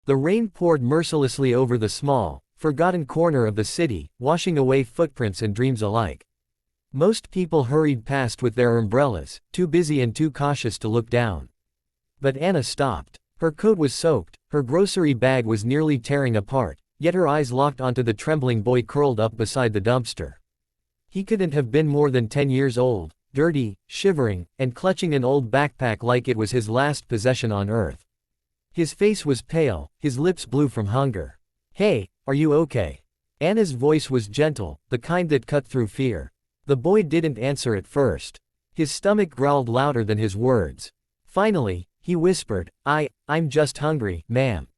The rain poured mercilessly over the small, forgotten corner of the city, washing away footprints and dreams alike. Most people hurried past with their umbrellas, too busy and too cautious to look down. But Anna stopped. Her coat was soaked, her grocery bag was nearly tearing apart, yet her eyes locked onto the trembling boy curled up beside the dumpster. He couldn't have been more than 10 years old, dirty, shivering, and clutching an old backpack like it was his last possession on earth. His face was pale, his lips blue from hunger. "Hey, are you okay?" Anna's voice was gentle, the kind that cut through fear. The boy didn't answer at first. His stomach growled louder than his words. Finally, he whispered, I'm just hungry, ma'am."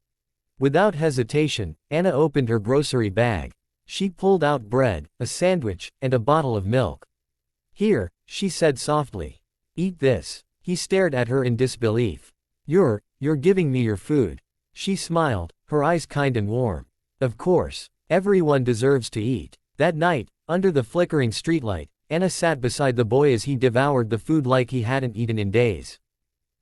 Without hesitation, Anna opened her grocery bag. She pulled out bread, a sandwich, and a bottle of milk. "Here," she said softly. "Eat this." He stared at her in disbelief. You're giving me your food." She smiled, her eyes kind and warm. "Of course. Everyone deserves to eat." That night, under the flickering streetlight, Anna sat beside the boy as he devoured the food like he hadn't eaten in days.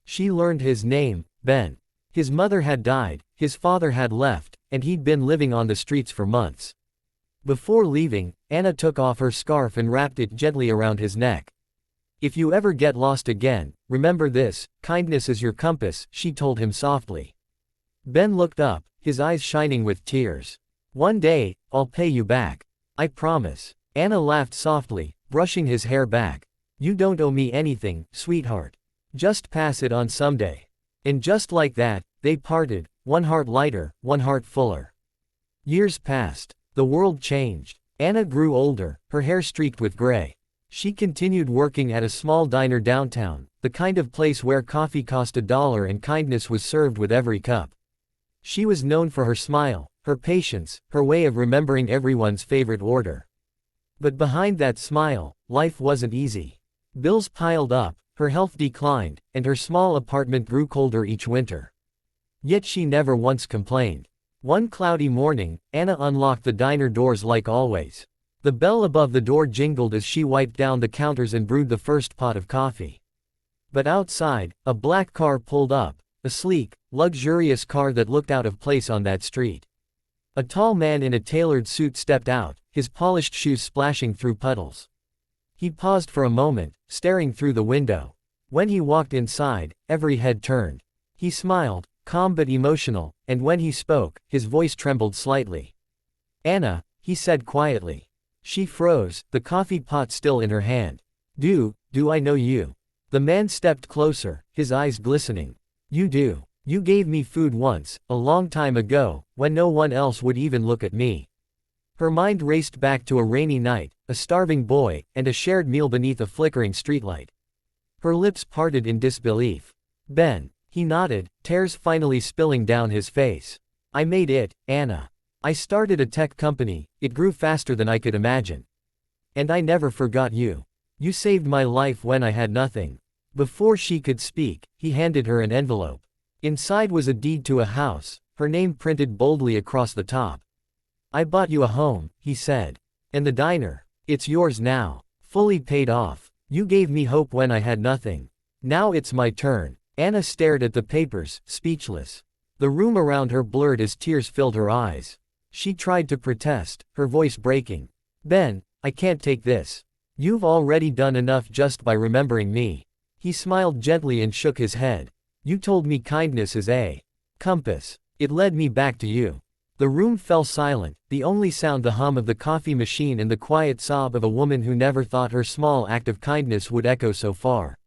She learned his name, Ben. His mother had died, his father had left, and he'd been living on the streets for months. Before leaving, Anna took off her scarf and wrapped it gently around his neck. "If you ever get lost again, remember this, kindness is your compass," she told him softly. Ben looked up, his eyes shining with tears. "One day, I'll pay you back. I promise." Anna laughed softly, brushing his hair back. "You don't owe me anything, sweetheart. Just pass it on someday." And just like that, they parted, one heart lighter, one heart fuller. Years passed. The world changed. Anna grew older, her hair streaked with gray. She continued working at a small diner downtown, the kind of place where coffee cost $1 and kindness was served with every cup. She was known for her smile, her patience, her way of remembering everyone's favorite order. But behind that smile, life wasn't easy. Bills piled up, her health declined, and her small apartment grew colder each winter. Yet she never once complained. One cloudy morning, Anna unlocked the diner doors like always. The bell above the door jingled as she wiped down the counters and brewed the first pot of coffee. But outside, a black car pulled up, a sleek, luxurious car that looked out of place on that street. A tall man in a tailored suit stepped out, his polished shoes splashing through puddles. He paused for a moment, staring through the window. When he walked inside, every head turned. He smiled, calm but emotional, and when he spoke, his voice trembled slightly. "Anna," he said quietly. She froze, the coffee pot still in her hand. Do I know you?" The man stepped closer, his eyes glistening. "You do. You gave me food once, a long time ago, when no one else would even look at me." Her mind raced back to a rainy night, a starving boy, and a shared meal beneath a flickering streetlight. Her lips parted in disbelief. "Ben." He nodded, tears finally spilling down his face. "I made it, Anna. I started a tech company, it grew faster than I could imagine. And I never forgot you. You saved my life when I had nothing." Before she could speak, he handed her an envelope. Inside was a deed to a house, her name printed boldly across the top. "I bought you a home," he said. "And the diner. It's yours now. Fully paid off. You gave me hope when I had nothing. Now it's my turn." Anna stared at the papers, speechless. The room around her blurred as tears filled her eyes. She tried to protest, her voice breaking. "Ben, I can't take this. You've already done enough just by remembering me." He smiled gently and shook his head. "You told me kindness is a compass. It led me back to you." The room fell silent, the only sound the hum of the coffee machine and the quiet sob of a woman who never thought her small act of kindness would echo so far.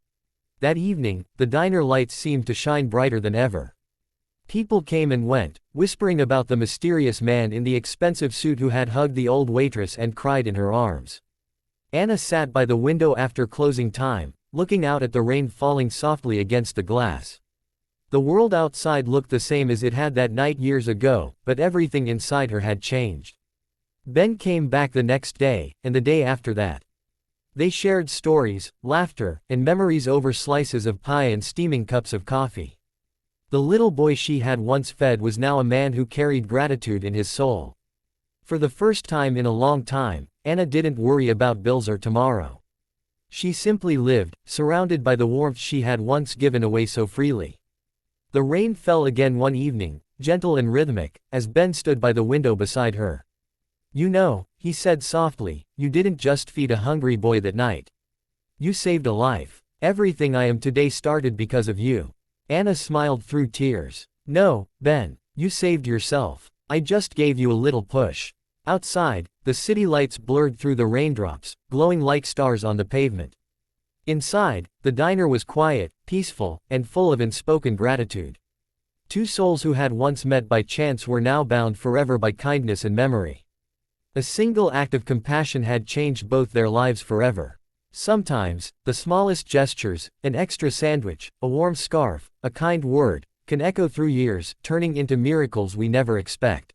That evening, the diner lights seemed to shine brighter than ever. People came and went, whispering about the mysterious man in the expensive suit who had hugged the old waitress and cried in her arms. Anna sat by the window after closing time, looking out at the rain falling softly against the glass. The world outside looked the same as it had that night years ago, but everything inside her had changed. Ben came back the next day, and the day after that. They shared stories, laughter, and memories over slices of pie and steaming cups of coffee. The little boy she had once fed was now a man who carried gratitude in his soul. For the first time in a long time, Anna didn't worry about bills or tomorrow. She simply lived, surrounded by the warmth she had once given away so freely. The rain fell again one evening, gentle and rhythmic, as Ben stood by the window beside her. "You know," he said softly, "you didn't just feed a hungry boy that night. You saved a life. Everything I am today started because of you." Anna smiled through tears. "No, Ben. You saved yourself. I just gave you a little push." Outside, the city lights blurred through the raindrops, glowing like stars on the pavement. Inside, the diner was quiet, peaceful, and full of unspoken gratitude. Two souls who had once met by chance were now bound forever by kindness and memory. A single act of compassion had changed both their lives forever. Sometimes, the smallest gestures, an extra sandwich, a warm scarf, a kind word, can echo through years, turning into miracles we never expect.